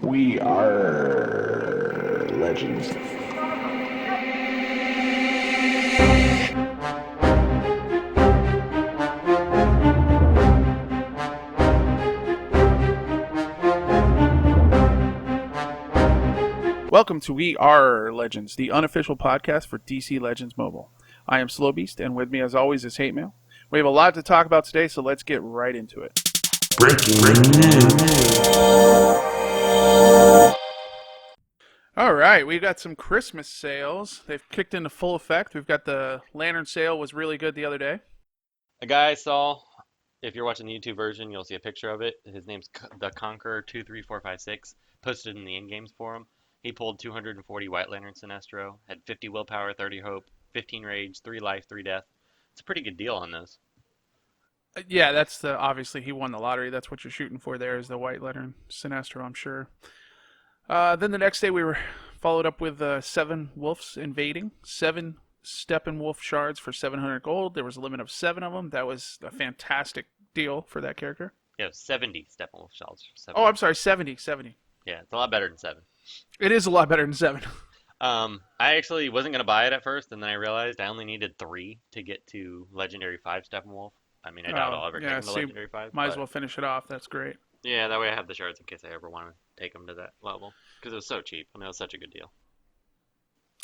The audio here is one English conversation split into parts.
We are legends. Welcome to We RRR Legends, the unofficial podcast for DC Legends Mobile. I am Slow Beast, and with me as always is Hate Mail. We have a lot to talk about today, so let's get right into it. Breaking news. All right, we've got some Christmas sales. They've kicked into full effect. We've got the Lantern sale was really good the other day. A guy I saw, if you're watching the YouTube version, you'll see a picture of it. His name's the Conqueror 23456. Posted in the in games forum. He pulled 240 White Lantern Sinestro, had 50 willpower, 30 hope, 15 rage, 3 life, 3 death. It's a pretty good deal on those. Yeah, that's the obviously he won the lottery. That's what you're shooting for there is the White Lantern Sinestro, I'm sure. Then the next day we were followed up with 7 wolves invading, 7 Steppenwolf shards for 700 gold. There was a limit of 7 of them. That was a fantastic deal for that character. Yeah, 70 Steppenwolf shells. Oh, I'm sorry, 70. Yeah, it's a lot better than 7. It is a lot better than 7. I actually wasn't going to buy it at first, and then I realized I only needed 3 to get to Legendary 5 Steppenwolf. I mean, I doubt I'll ever take him to Legendary 5. Might as well finish it off. That's great. Yeah, that way I have the shards in case I ever want to take them to that level. Because it was so cheap. I mean, it was such a good deal.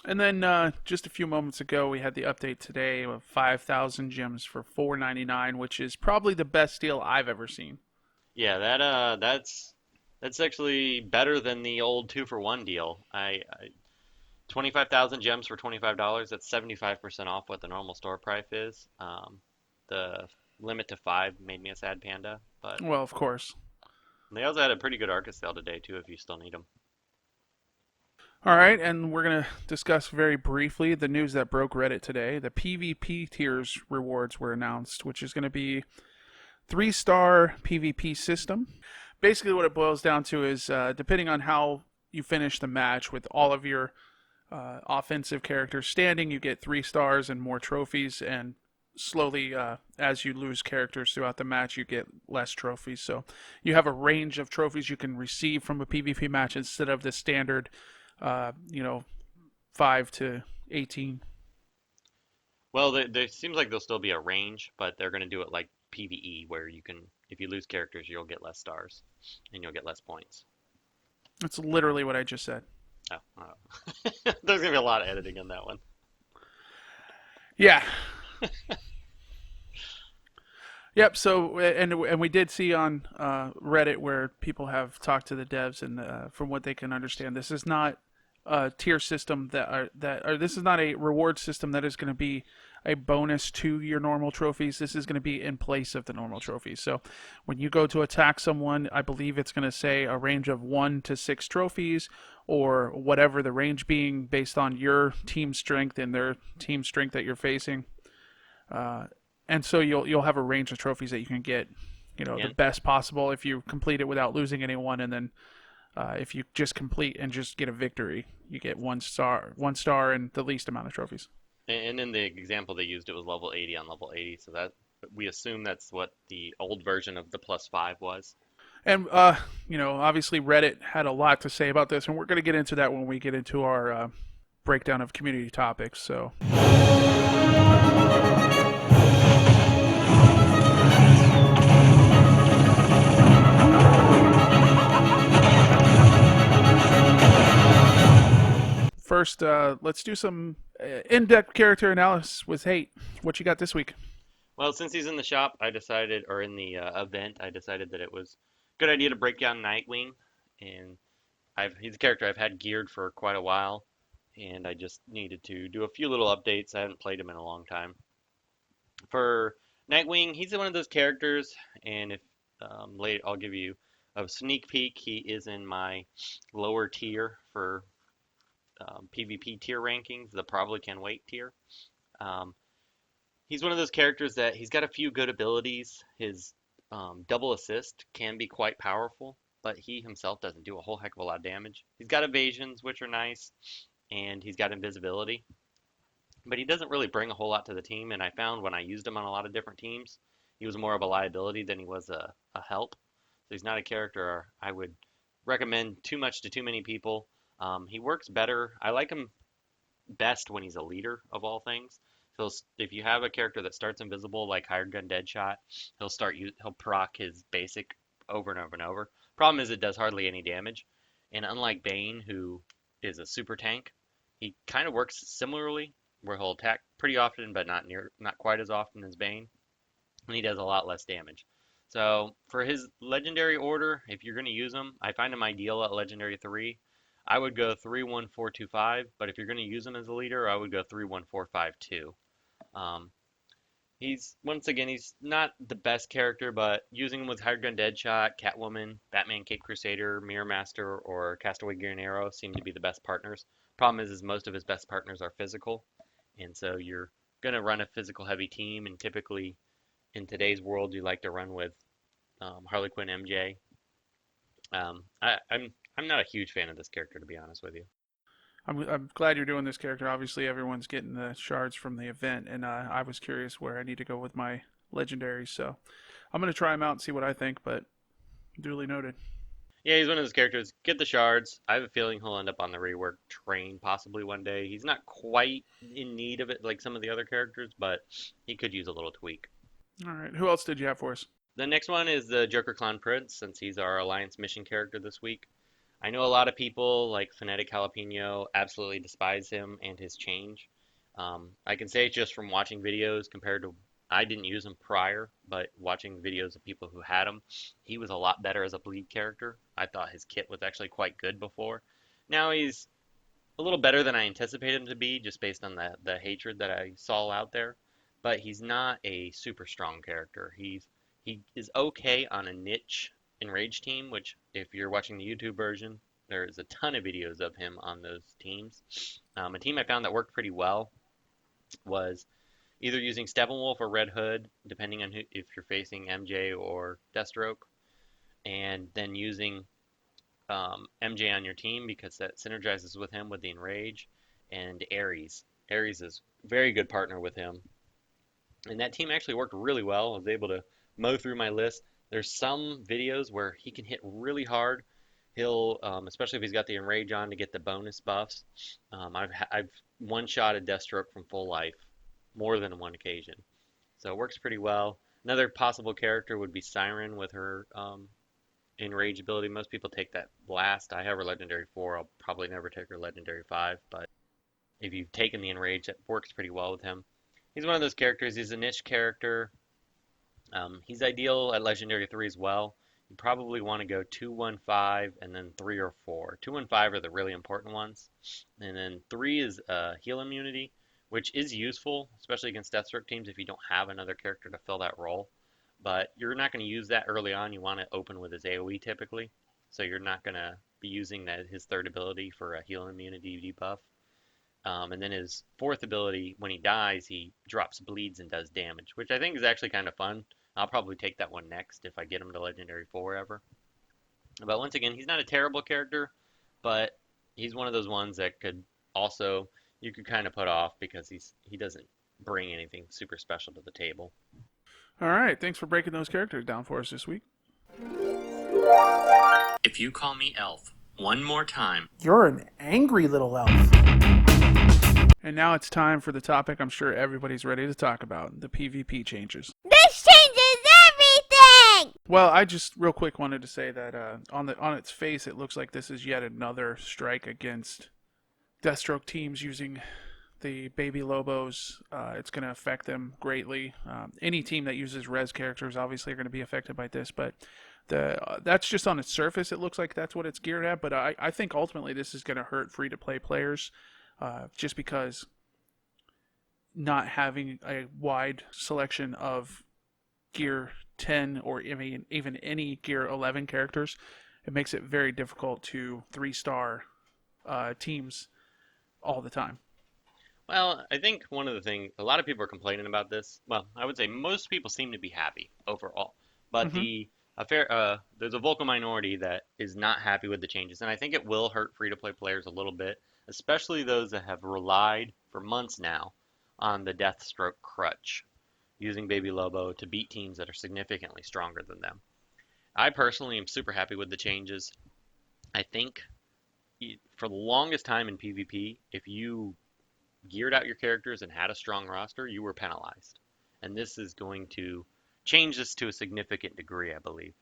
And then just a few moments ago, we had the update today of 5,000 gems for $4.99, which is probably the best deal I've ever seen. Yeah, that's actually better than the old 2-for-1 deal. I 25,000 gems for $25. That's 75% off what the normal store price is. The limit to 5 made me a sad panda, but Well, of course. they also had a pretty good Arcus sale today too, if you still need them. All right, and we're going to discuss very briefly the news that broke Reddit today. The PvP tiers rewards were announced, which is going to be 3-star PvP system. Basically, what it boils down to is depending on how you finish the match with all of your offensive characters standing, you get 3 stars and more trophies, and slowly as you lose characters throughout the match you get less trophies, so you have a range of trophies you can receive from a PvP match instead of the standard 5 to 18. Well, there seems like there'll still be a range, but they're going to do it like PvE, where you can, if you lose characters, you'll get less stars and you'll get less points. That's literally what I just said. Oh. There's going to be a lot of editing in that one. Yeah. Yep. So, and we did see on Reddit where people have talked to the devs, and from what they can understand, this is not a tier system this is not a reward system that is going to be a bonus to your normal trophies. This is going to be in place of the normal trophies. So, when you go to attack someone, I believe it's going to say a range of 1 to 6 trophies, or whatever the range being based on your team strength and their team strength that you're facing. And so you'll have a range of trophies that you can get, the best possible if you complete it without losing anyone, and then if you just complete and just get a victory, you get 1 star and the least amount of trophies. And in the example they used, it was level 80 on level 80, so that we assume that's what the old version of the +5 was. And obviously Reddit had a lot to say about this, and we're going to get into that when we get into our breakdown of community topics. So. First, let's do some in-depth character analysis with Hate. What you got this week? Well, since he's in the shop, I decided, or in the event, I decided that it was a good idea to break down Nightwing. And he's a character I've had geared for quite a while, and I just needed to do a few little updates. I haven't played him in a long time. For Nightwing, he's one of those characters, and if later I'll give you a sneak peek. He is in my lower tier for PvP tier rankings, the probably can wait tier. He's one of those characters that he's got a few good abilities. His double assist can be quite powerful, but he himself doesn't do a whole heck of a lot of damage. He's got evasions, which are nice, and he's got invisibility. But he doesn't really bring a whole lot to the team, and I found when I used him on a lot of different teams, he was more of a liability than he was a help. So he's not a character I would recommend too much to too many people. He works better. I like him best when he's a leader of all things. So if you have a character that starts invisible like Hired Gun Deadshot, he'll proc his basic over and over and over. Problem is it does hardly any damage. And unlike Bane, who is a super tank, he kind of works similarly, where he'll attack pretty often, but not quite as often as Bane, and he does a lot less damage. So for his legendary order, if you're going to use him, I find him ideal at legendary 3. I would go 3-1-4-2-5, but if you're going to use him as a leader, I would go 3-1-4-5-2. Um, he's not the best character, but using him with Hired Gun Deadshot, Catwoman, Batman Cape Crusader, Mirror Master, or Castaway Green Arrow seem to be the best partners. Problem is most of his best partners are physical, and so you're going to run a physical heavy team, and typically in today's world, you like to run with Harley Quinn, MJ. I'm not a huge fan of this character, to be honest with you. I'm glad you're doing this character. Obviously, everyone's getting the shards from the event, and I was curious where I need to go with my legendaries. So I'm going to try him out and see what I think, but duly noted. Yeah, he's one of those characters. Get the shards. I have a feeling he'll end up on the rework train possibly one day. He's not quite in need of it like some of the other characters, but he could use a little tweak. All right. Who else did you have for us? The next one is the Joker Clown Prince, since he's our Alliance mission character this week. I know a lot of people, like Phonetic Jalapeno, absolutely despise him and his change. I can say just from watching videos compared to, I didn't use him prior, but watching videos of people who had him, he was a lot better as a bleed character. I thought his kit was actually quite good before. Now he's a little better than I anticipated him to be, just based on the hatred that I saw out there. But he's not a super strong character. He is okay on a niche enrage team, which if you're watching the YouTube version, there's a ton of videos of him on those teams. A team I found that worked pretty well was either using Steppenwolf or Red Hood, depending on if you're facing MJ or Deathstroke, and then using MJ on your team because that synergizes with him with the enrage, and Ares. Ares is a very good partner with him, and that team actually worked really well. I was able to mow through my list. There's some videos where he can hit really hard. He'll, especially if he's got the enrage on to get the bonus buffs. I've one-shotted Deathstroke from full life more than one occasion, so it works pretty well. Another possible character would be Siren with her enrage ability. Most people take that last. I have her legendary 4. I'll probably never take her legendary 5, but if you've taken the enrage, that works pretty well with him. He's one of those characters. He's a niche character. He's ideal at legendary 3 as well. You probably want to go 2-1-5 and then 3 or 4. 2 and 5 are the really important ones. And then 3 is heal immunity, which is useful, especially against Deathstroke teams if you don't have another character to fill that role. But you're not going to use that early on. You want to open with his AoE typically. So you're not going to be using his third ability for a heal immunity debuff. And then his fourth ability, when he dies, he drops bleeds and does damage, which I think is actually kind of fun. I'll probably take that one next if I get him to Legendary 4 ever. But once again, he's not a terrible character, but he's one of those ones that you could kind of put off because he doesn't bring anything super special to the table. All right. Thanks for breaking those characters down for us this week. If you call me Elf one more time, you're an angry little elf. And now it's time for the topic I'm sure everybody's ready to talk about, the PvP changes. This changes everything! Well, I just real quick wanted to say that on its face, it looks like this is yet another strike against Deathstroke teams using the Baby Lobos. It's going to affect them greatly. Any team that uses res characters obviously are going to be affected by this, but that's just on its surface. It looks like that's what it's geared at, but I think ultimately this is going to hurt free-to-play players. Just because not having a wide selection of Gear 10 or even any Gear 11 characters, it makes it very difficult to 3-star teams all the time. Well, I think one of the things, a lot of people are complaining about this. Well, I would say most people seem to be happy overall, but there's a vocal minority that is not happy with the changes, and I think it will hurt free-to-play players a little bit, especially those that have relied for months now on the Deathstroke crutch, using Baby Lobo to beat teams that are significantly stronger than them. I personally am super happy with the changes. I think for the longest time in PvP, if you geared out your characters and had a strong roster, you were penalized. And this is going to change this to a significant degree, I believe.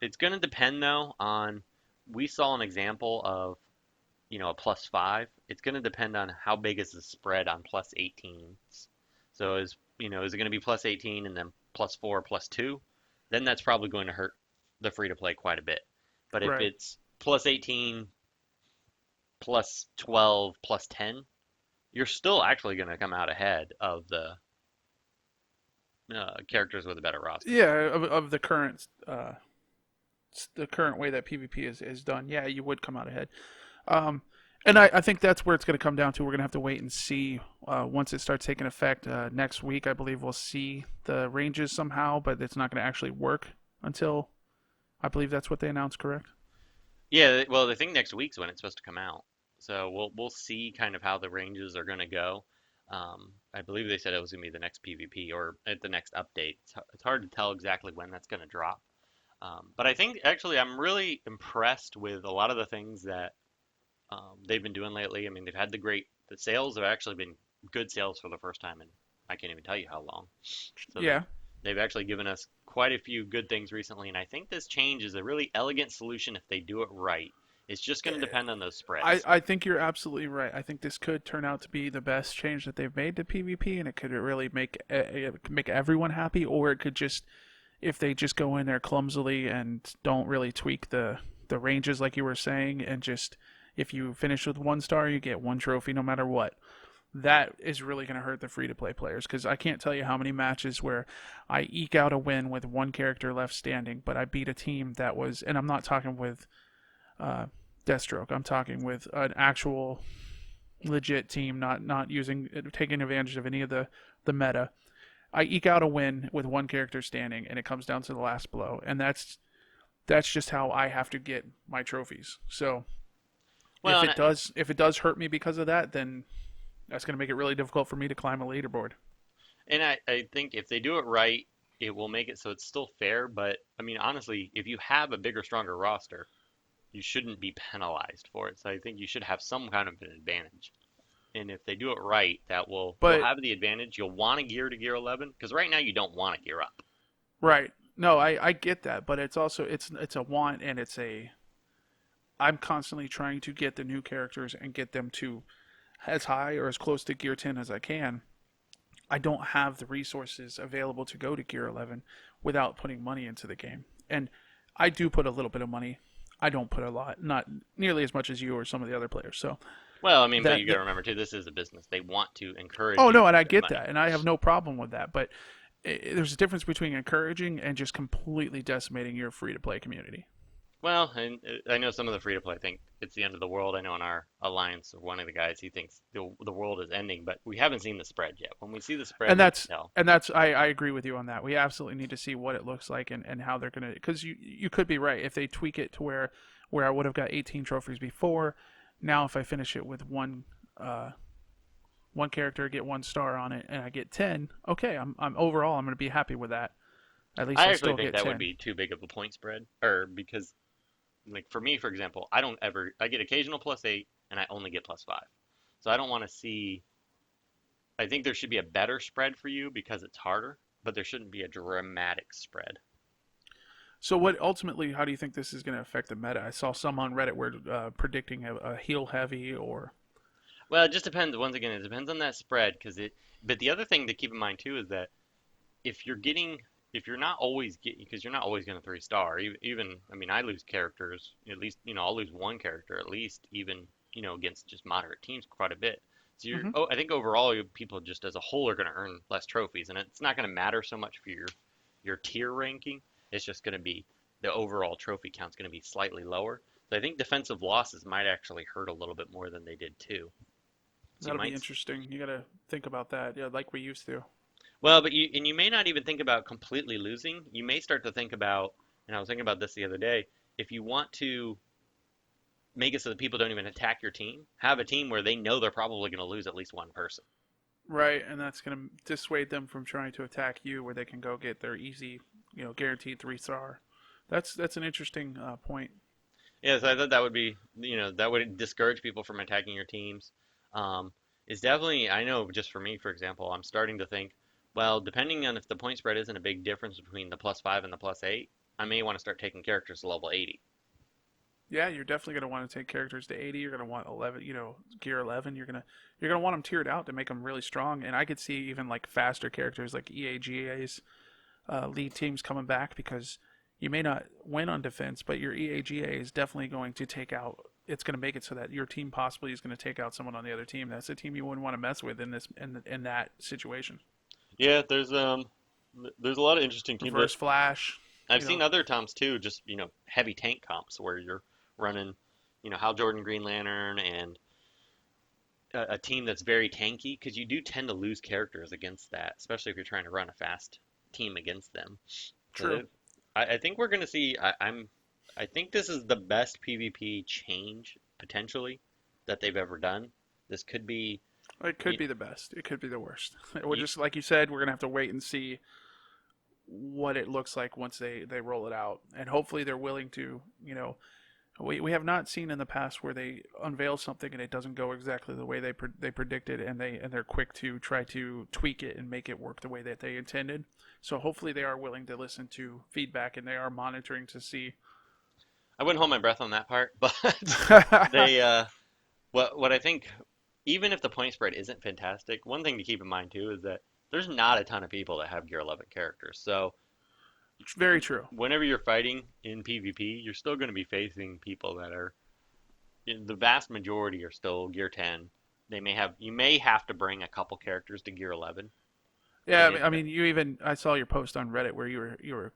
It's going to depend though on. We saw an example of a +5. It's going to depend on how big is the spread on +18s. So is it going to be +18 and then +4, +2? Then that's probably going to hurt the free to play quite a bit. But if Right. it's +18, +12, +10, you're still actually going to come out ahead of the characters with a better roster. Yeah, of the current way that PvP is done, yeah, you would come out ahead. Um, and I think that's where it's going to come down to. We're going to have to wait and see once it starts taking effect next week. I believe we'll see the ranges somehow, but it's not going to actually work until I believe that's what they announced, correct? Yeah, well, I think next week's when it's supposed to come out. So we'll see kind of how the ranges are going to go. I believe they said it was going to be the next PvP or at the next update. It's hard to tell exactly when that's going to drop. But I think actually I'm really impressed with a lot of the things that they've been doing lately. I mean, the sales have actually been good sales for the first time in I can't even tell you how long. So Yeah, they've actually given us quite a few good things recently, and I think this change is a really elegant solution if they do it right. It's just going to depend on those spreads. I think you're absolutely right. I think this could turn out to be the best change that they've made to PvP, and it could really make everyone happy, or it could just if they just go in there clumsily and don't really tweak the ranges like you were saying, and just if you finish with 1 star, you get 1 trophy no matter what. That is really going to hurt the free to play players because I can't tell you how many matches where I eke out a win with one character left standing, but I beat a team that was, and I'm not talking with uh, Deathstroke. I'm talking with an actual legit team, not using taking advantage of any of the meta. I eke out a win with one character standing, and it comes down to the last blow, and that's just how I have to get my trophies. So Well, if it does hurt me because of that, then that's going to make it really difficult for me to climb a leaderboard. and I think if they do it right, it will make it so it's still fair. But I mean, honestly, if you have a bigger, stronger roster, you shouldn't be penalized for it. So I think you should have some kind of an advantage. And if they do it right, you'll But have the advantage. You'll want to gear to gear 11 because right now you don't want to gear up. right, no, I get that, but it's also it's a want and it's a I'm constantly trying to get the new characters and get them to as high or as close to gear 10 as I can. I don't have the resources available to go to gear 11 without putting money into the game. And I do put a little bit of money. I don't put a lot, not nearly as much as you or some of the other players. So Well, I mean, but that, you got that to remember too, this is a business. They want to encourage oh you no, to and I spend get money. that, and I have no problem with that. But there's a difference between encouraging and just completely decimating your free to play community. Well, and I know some of the free to play think it's the end of the world. I know in our alliance, one of the guys, he thinks the world is ending, but we haven't seen the spread yet. When we see the spread, And we can that's tell. I agree with you on that. We absolutely need to see what it looks like and how they're gonna because you could be right if they tweak it to where I would have got 18 trophies before. Now if I finish it with one character, get 1 star on it, and I get 10, okay, I'm overall I'm gonna be happy with that. At least I I actually still think get that would 10. be too big of a point spread, or because like for me, for example, I get occasional +8 and I only get +5. So I don't want to see. I think there should be a better spread for you because it's harder, but there shouldn't be a dramatic spread. So what ultimately, how do you think this is going to affect the meta? I saw some on Reddit were predicting a heal heavy or Well, it just depends. Once again, it depends on that spread But the other thing to keep in mind too is that if you're getting, if you're not always getting, because you're not always going to 3 star. Even, I mean, I lose characters. At least, I'll lose one character at least, even against just moderate teams quite a bit. So hmm I think overall, people just as a whole are going to earn less trophies, and it's not going to matter so much for your tier ranking. It's just going to be the overall trophy count's going to be slightly lower. So I think defensive losses might actually hurt a little bit more than they did too. So you that'll be might, interesting. You got to think about that, yeah, like we used to. well, but you may not even think about completely losing. You may start to think about, and I was thinking about this the other day, if you want to make it so that people don't even attack your team, have a team where they know they're probably going to lose at least one person. Right, and that's going to dissuade them from trying to attack you, where they can go get their easy, guaranteed 3 star. That's an interesting point. Yeah, so I thought that would be, that would discourage people from attacking your teams. It's definitely, I know just for me, for example, I'm starting to think, well, depending on if the point spread isn't a big difference between the +5 and the +8, I may want to start taking characters to level 80. Yeah, you're definitely going to want to take characters to 80. You're going to want 11, gear 11. You're going to want them tiered out to make them really strong. And I could see even like faster characters like EAGA's lead teams coming back because you may not win on defense, but your EAGA is definitely going to take out. It's going to make it so that your team possibly is going to take out someone on the other team. That's a team you wouldn't want to mess with in that situation. Yeah, there's a lot of interesting teams. Reverse flash, I've you seen know. other comps too, just heavy tank comps where you're running, Hal Jordan Green Lantern and a team that's very tanky because you do tend to lose characters against that, especially if you're trying to run a fast team against them. So True. I think we're gonna see. I think this is the best PvP change potentially that they've ever done. This could be. It could be the best. It could be the worst. We're You, just like you said. We're gonna have to wait and see what it looks like once they roll it out, and hopefully they're willing to. We have not seen in the past where they unveil something and it doesn't go exactly the way they predicted, and they're quick to try to tweak it and make it work the way that they intended. So hopefully they are willing to listen to feedback and they are monitoring to see. I wouldn't hold my breath on that part, but they what I think, even if the point spread isn't fantastic, one thing to keep in mind too is that there's not a ton of people that have Gear 11 characters. So Very true. whenever you're fighting in PvP, you're still going to be facing people that are, the vast majority are still Gear 10. You may have to bring a couple characters to Gear 11. Yeah, And I mean, I saw your post on Reddit where you were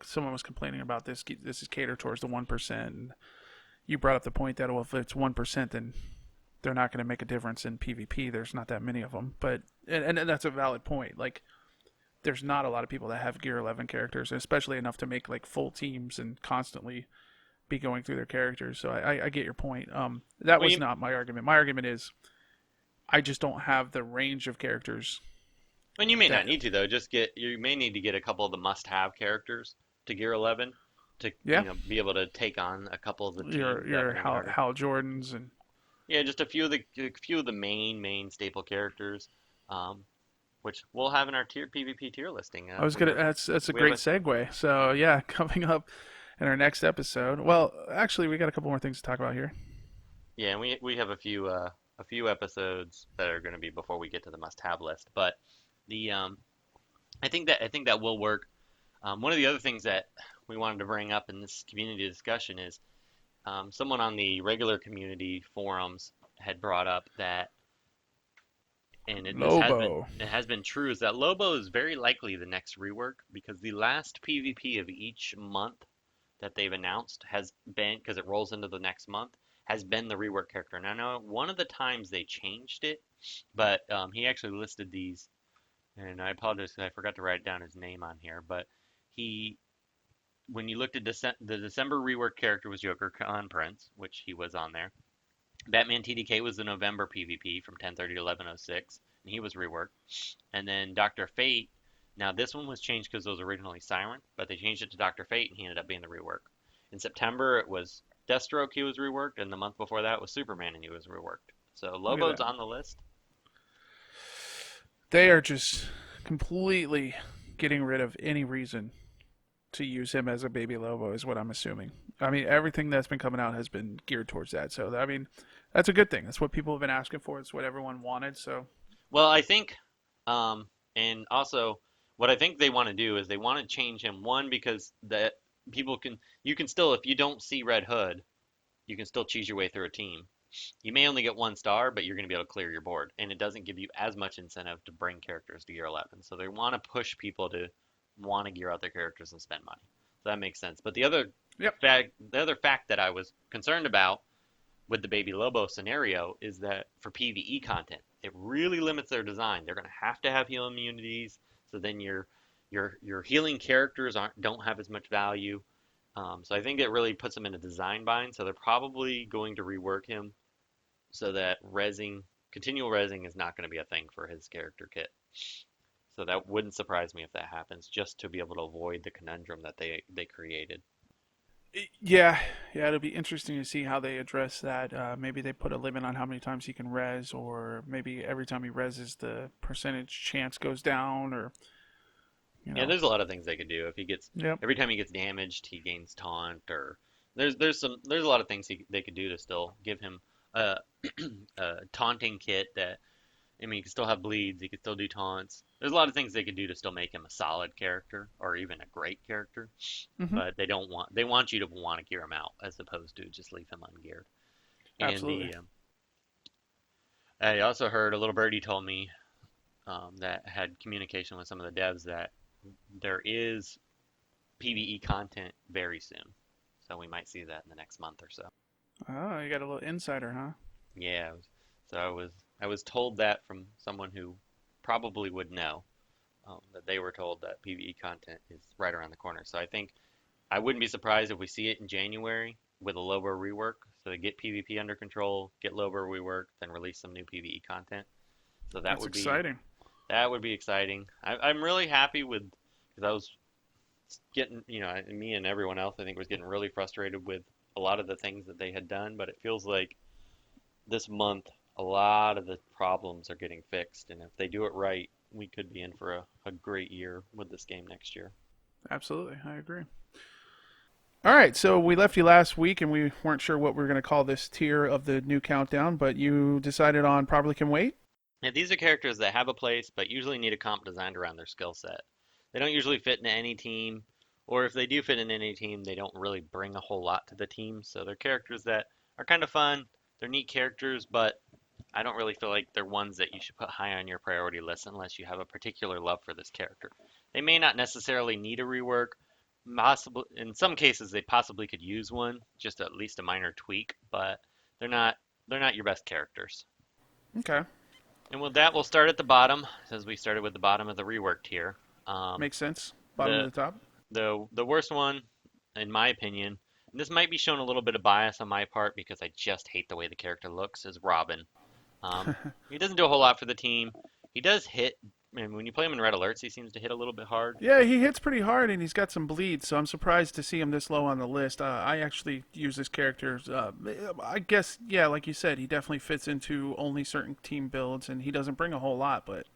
someone was complaining about this. This is catered towards the 1%. And you brought up the point that well, if it's 1%, then they're not going to make a difference in PvP. There's not that many of them, but and that's a valid point. Like, there's not a lot of people that have Gear 11 characters, especially enough to make like full teams and constantly be going through their characters. So I get your point. That well, was not my argument. My argument is I just don't have the range of characters and you may not that. need to though. You may need to get a couple of the must-have characters to Gear 11 to Yeah, be able to take on a couple of the teams your that are your going to be harder. Hal Jordans and Yeah, just a few of the main staple characters, which we'll have in our PvP tier listing. I was gonna. That's a We have great segue. So yeah, coming up in our next episode. Well, actually, we got a couple more things to talk about here. Yeah, and we have a few episodes that are going to be before we get to the must-have list. But the I think that will work. One of the other things that we wanted to bring up in this community discussion is someone on the regular community forums had brought up that, and this Lobo. has been true, is that Lobo is very likely the next rework because the last PvP of each month that they've announced has been, because it rolls into the next month, has been the rework character. And I know one of the times they changed it, but he actually listed these, and I apologize because I forgot to write down his name on here, but he, when you looked at the December rework character was Joker Con Prince, which he was on there. Batman TDK was the November PvP from 10:30 to 11:06, and he was reworked. And then Doctor Fate. Now this one was changed because it was originally Siren, but they changed it to Doctor Fate, and he ended up being the rework. In September it was Deathstroke, he was reworked, and the month before that was Superman, and he was reworked. So Look at Lobo's that. on the list. They are just completely getting rid of any reason to use him as a baby Lobo, is what I'm assuming. I mean, everything that's been coming out has been geared towards that. So, I mean, that's a good thing. That's what people have been asking for. It's what everyone wanted. So, Well, I think, and also what I think they want to do is they want to change him, one, because that you can still, if you don't see Red Hood, you can still cheese your way through a team. You may only get 1 star, but you're going to be able to clear your board, and it doesn't give you as much incentive to bring characters to Gear 11. So they want to push people to want to gear out their characters and spend money. So that makes sense. But yep. the other fact that I was concerned about with the Baby Lobo scenario is that for PvE content, it really limits their design. They're going to have heal immunities, so then your healing characters don't have as much value. So I think it really puts them in a design bind. So they're probably going to rework him so that continual rezzing is not going to be a thing for his character kit. So that wouldn't surprise me if that happens, just to be able to avoid the conundrum that they created. Yeah, yeah, it'll be interesting to see how they address that. Maybe they put a limit on how many times he can res, or maybe every time he reses, the percentage chance goes down, or you Yeah, know. there's a lot of things they could do. If he gets Yep, every time he gets damaged, he gains taunt, or there's a lot of things they could do to still give him a, a taunting kit that I mean, he can still have bleeds, he can still do taunts. There's a lot of things they could do to still make him a solid character or even a great character, hmm, but they want you to want to gear him out as opposed to just leave him ungeared. And absolutely. the I also heard a little birdie told me that had communication with some of the devs that there is PvE content very soon. So we might see that in the next month or so. Oh, you got a little insider, huh? Yeah, so I was told that from someone who probably would know that they were told that PvE content is right around the corner. So I think I wouldn't be surprised if we see it in January with a lower rework. So they get PvP under control, get lower rework, then release some new PvE content. So That's exciting. that would be exciting. I'm really happy with because I was getting, me and everyone else, I think, was getting really frustrated with a lot of the things that they had done. But it feels like this month, a lot of the problems are getting fixed. And if they do it right, we could be in for a great year with this game next year. Absolutely, I agree. All right, so we left you last week, and we weren't sure what we were going to call this tier of the new countdown, but you decided on probably can wait. Yeah, these are characters that have a place, but usually need a comp designed around their skill set. They don't usually fit into any team, or if they do fit in any team, they don't really bring a whole lot to the team. So they're characters that are kind of fun. They're neat characters, but I don't really feel like they're ones that you should put high on your priority list unless you have a particular love for this character. They may not necessarily need a rework. Possible in some cases they possibly could use one, just at least a minor tweak, but they're not they're not your best characters. Okay, And with that, we'll start at the bottom, since we started with the bottom of the reworked tier. Um, makes sense. Bottom of the the top. the worst one, in my opinion, and this might be showing a little bit of bias on my part because I just hate the way the character looks, is Robin. He doesn't do a whole lot for the team. He does hit, and when you play him in red alerts, he seems to hit a little bit hard. Yeah, he hits pretty hard, and he's got some bleed, so I'm surprised to see him this low on the list. I actually use this character. I guess, yeah, like you said, he definitely fits into only certain team builds, and he doesn't bring a whole lot, but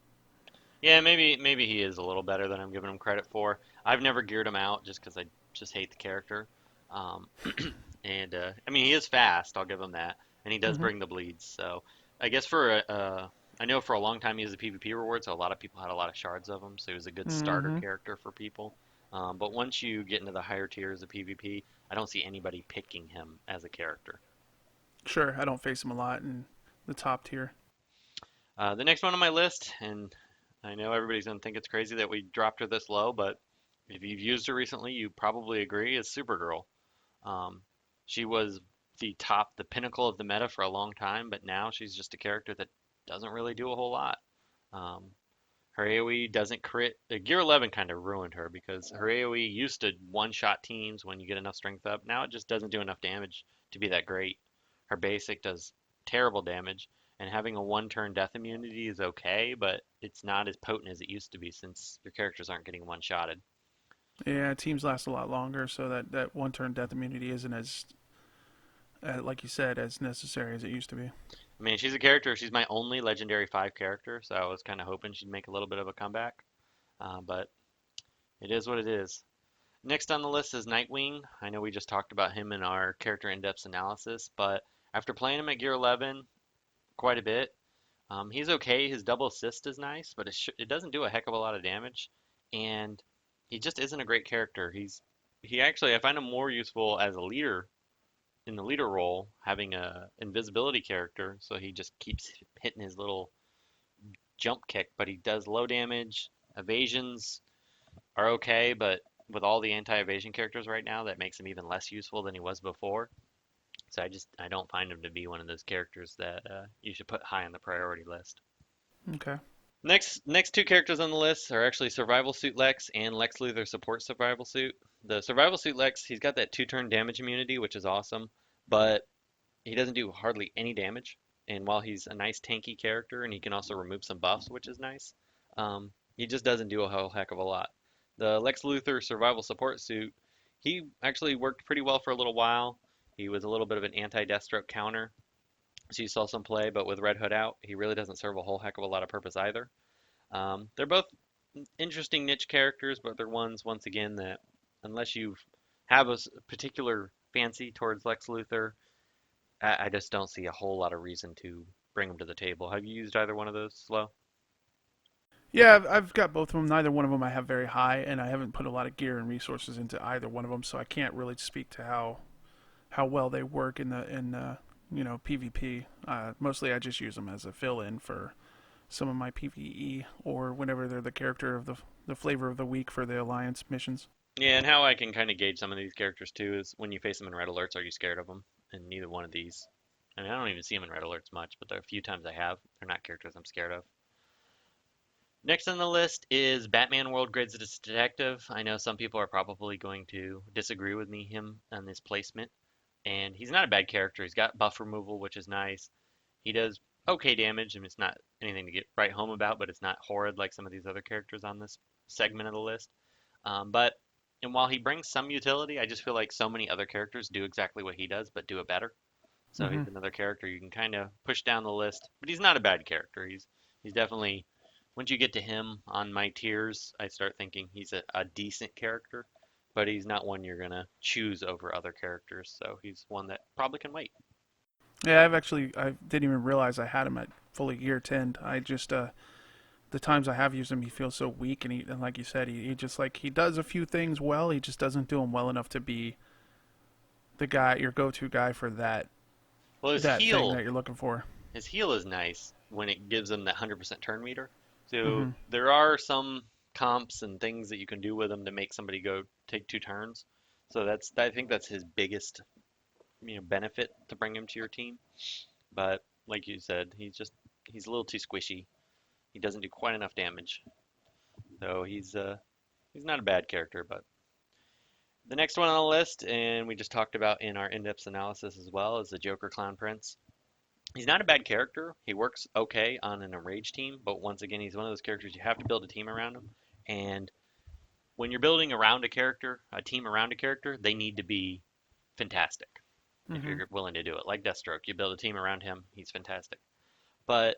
Yeah, maybe he is a little better than I'm giving him credit for. I've never geared him out just because I just hate the character. Um, and I mean, he is fast. I'll give him that, and he does hmm, bring the bleeds. So I guess I know for a long time he was a PvP reward, so a lot of people had a lot of shards of him. So he was a good starter hmm, character for people. But once you get into the higher tiers of PvP, I don't see anybody picking him as a character. sure, I don't face him a lot in the top tier. The next one on my list, and I know everybody's gonna think it's crazy that we dropped her this low, but if you've used her recently, you probably agree, is Supergirl. Um, she was the pinnacle of the meta for a long time, but now she's just a character that doesn't really do a whole lot. Um, her AoE doesn't crit. Gear 11 kind of ruined her because her AoE used to one-shot teams when you get enough strength up. Now it just doesn't do enough damage to be that great. Her basic does terrible damage, and having a one-turn death immunity is okay, but it's not as potent as it used to be since your characters aren't getting one-shotted. Yeah, teams last a lot longer, so that one turn death immunity isn't as, like you said, as necessary as it used to be. I mean, she's a character. She's my only Legendary 5 character, so I was kind of hoping she'd make a little bit of a comeback. But it is what it is. Next on the list is Nightwing. I know we just talked about him in our character in-depth analysis, but after playing him at Gear 11 quite a bit, he's okay. His double assist is nice, but it doesn't do a heck of a lot of damage, and he just isn't a great character. He actually I find him more useful as a leader in the leader role, having a invisibility character, so he just keeps hitting his little jump kick, but he does low damage. Evasions are okay, but with all the anti-evasion characters right now, that makes him even less useful than he was before. So I don't find him to be one of those characters that you should put high on the priority list. Okay. Next two characters on the list are actually Survival Suit Lex and Lex Luthor Support Survival Suit. The Survival Suit Lex, he's got that two-turn damage immunity, which is awesome, but he doesn't do hardly any damage. And while he's a nice tanky character and he can also remove some buffs, which is nice, he just doesn't do a whole heck of a lot. The Lex Luthor Survival Support Suit, He actually worked pretty well for a little while. He was a little bit of an anti-Deathstroke counter, so you saw some play, but with Red Hood out, he really doesn't serve a whole heck of a lot of purpose either. They're both interesting niche characters, but they're ones, once again, that unless you have a particular fancy towards Lex Luthor, I just don't see a whole lot of reason to bring them to the table. Have you used either one of those, Slow? Yeah, I've got both of them. Neither one of them I have very high, and I haven't put a lot of gear and resources into either one of them, so I can't really speak to how well they work in PvP. Mostly, I just use them as a fill-in for some of my PvE or whenever they're the character of the flavor of the week for the Alliance missions. Yeah, and how I can kind of gauge some of these characters too is when you face them in red alerts, are you scared of them? And neither one of these. I mean, I don't even see them in red alerts much, but there are a few times I have. They're not characters I'm scared of. Next on the list is Batman World Grids Detective. I know some people are probably going to disagree with him on this placement, and he's not a bad character. He's got buff removal, which is nice. He does okay damage, and it's not anything to get right home about, but it's not horrid like some of these other characters on this segment of the list. But and while he brings some utility, I just feel like so many other characters do exactly what he does, but do it better. So Hmm. he's another character you can kind of push down the list, but he's not a bad character. He's definitely once you get to him on my tiers, I start thinking he's a decent character, but he's not one you're gonna choose over other characters. So he's one that probably can wait. Yeah, I didn't even realize I had him at fully gear 10. I just the times I have used him, he feels so weak, and like you said, he just like he does a few things well. He just doesn't do them well enough to be the guy, your go-to guy for Well, that thing that you're looking for. his heal is nice when it gives him that 100% turn meter. So Hmm. there are some comps and things that you can do with him to make somebody go take 2 turns. So I think that's his biggest benefit to bring him to your team. But like you said, he's a little too squishy. He doesn't do quite enough damage. So he's not a bad character, but the next one on the list, and we just talked about in our in-depth analysis as well, is the Joker Clown Prince. He's not a bad character. He works okay on an enrage team, but once again, he's one of those characters you have to build a team around him. And when you're building around a character, a team around a character, they need to be fantastic if Hmm. you're willing to do it. Like Deathstroke, you build a team around him, he's fantastic. But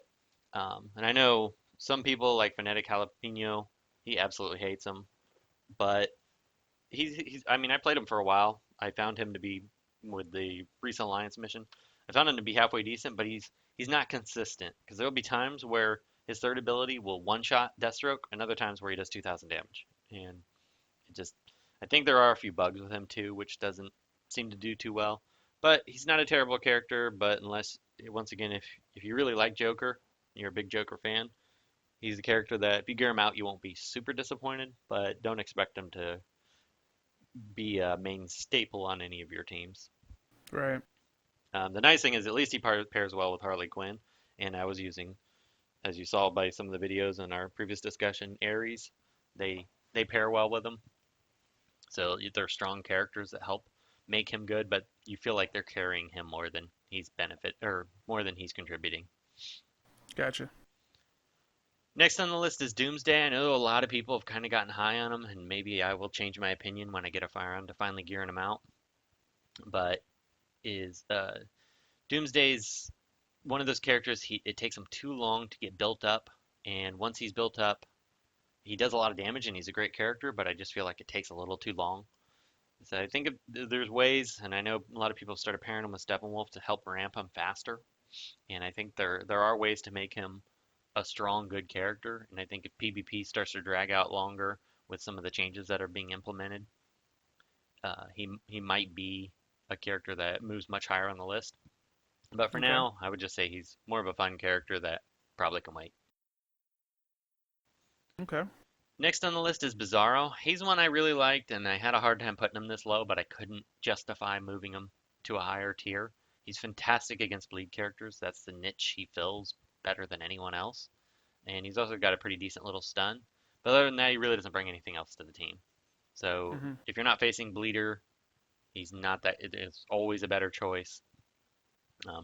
and I know some people like Phonetic Jalapeno, he absolutely hates him. But he's I mean I played him for a while. I found him to be with the recent alliance mission. I found him to be halfway decent, but he's not consistent because there'll be times where his third ability will one shot Deathstroke, and other times where he does 2,000 damage. And it just I think there are a few bugs with him too, which doesn't seem to do too well. But he's not a terrible character. But unless once again, if you really like Joker, you're a big Joker fan, he's a character that if you gear him out, you won't be super disappointed. But don't expect him to be a main staple on any of your teams. Right. The nice thing is at least he pairs well with Harley Quinn, and I was using, as you saw by some of the videos in our previous discussion, Ares. They pair well with him, so they're strong characters that help make him good, but you feel like they're carrying him more than he's benefit or more than he's contributing. Gotcha. Next on the list is Doomsday. I know a lot of people have kind of gotten high on him, and maybe I will change my opinion when I get a fire on to finally gearing him out. But is Doomsday's one of those characters. It takes him too long to get built up, and once he's built up, he does a lot of damage, and he's a great character. But I just feel like it takes a little too long. So I think there's ways, and I know a lot of people have started pairing him with Steppenwolf to help ramp him faster. And I think there are ways to make him a strong, good character. And I think if PvP starts to drag out longer with some of the changes that are being implemented, he might be a character that moves much higher on the list. But for Okay. now, I would just say he's more of a fun character that probably can wait. Okay. Next on the list is Bizarro. He's one I really liked, and I had a hard time putting him this low, but I couldn't justify moving him to a higher tier. He's fantastic against bleed characters. That's the niche he fills better than anyone else. And he's also got a pretty decent little stun. But other than that, he really doesn't bring anything else to the team. So Hmm. if you're not facing bleeder, he's not that. It is always a better choice.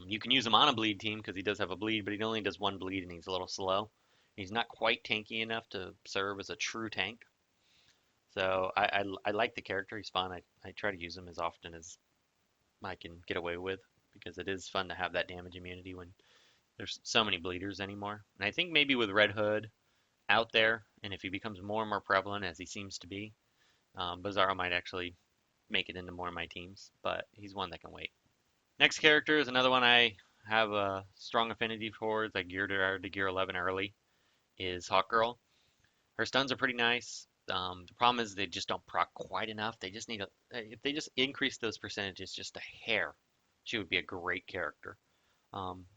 You can use him on a bleed team because he does have a bleed, but he only does one bleed and he's a little slow. He's not quite tanky enough to serve as a true tank. So I like the character. He's fun. I try to use him as often as I can get away with because it is fun to have that damage immunity when there's so many bleeders anymore. And I think maybe with Red Hood out there, and if he becomes more and more prevalent as he seems to be, Bizarro might actually make it into more of my teams, but he's one that can wait. Next character is another one I have a strong affinity towards. I geared her to gear 11 early, is Hawkgirl. Her stuns are pretty nice. The problem is they just don't proc quite enough. They just need if they just increase those percentages just a hair, she would be a great character.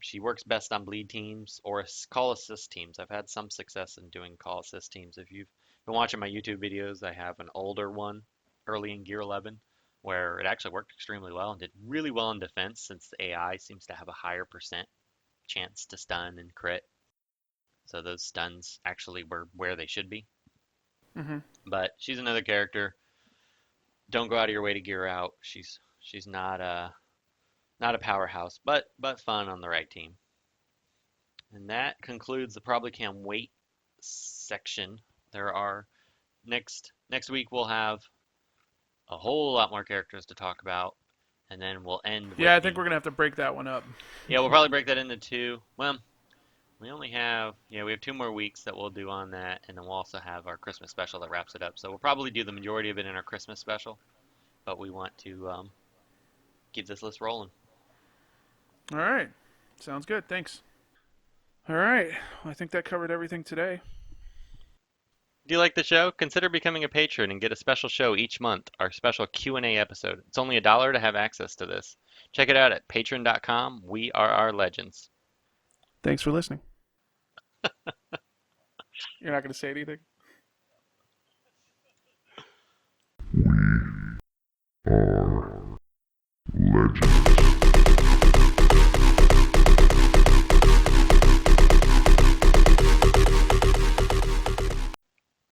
She works best on bleed teams or call assist teams. I've had some success in doing call assist teams. If you've been watching my YouTube videos, I have an older one early in Gear 11 where it actually worked extremely well and did really well in defense since the AI seems to have a higher percent chance to stun and crit. So those stuns actually were where they should be. Mm-hmm. But she's another character. Don't go out of your way to gear out. She's not a powerhouse, but fun on the right team. And that concludes the probably can wait section. There are next week we'll have a whole lot more characters to talk about, and then we'll end with Yeah, I think we're gonna have to break that one up. Yeah, we'll probably break that into two. Well, we only have we have 2 more weeks that we'll do on that, and then we'll also have our Christmas special that wraps it up. So we'll probably do the majority of it in our Christmas special, but we want to keep this list rolling. All right, sounds good. Thanks. All right, well, I think that covered everything today. Do you like the show? Consider becoming a patron and get a special show each month, our special Q&A episode. It's only $1 to have access to this. Check it out at patreon.com, We RRR Legends. Thanks for listening. You're not gonna say anything? We are legends.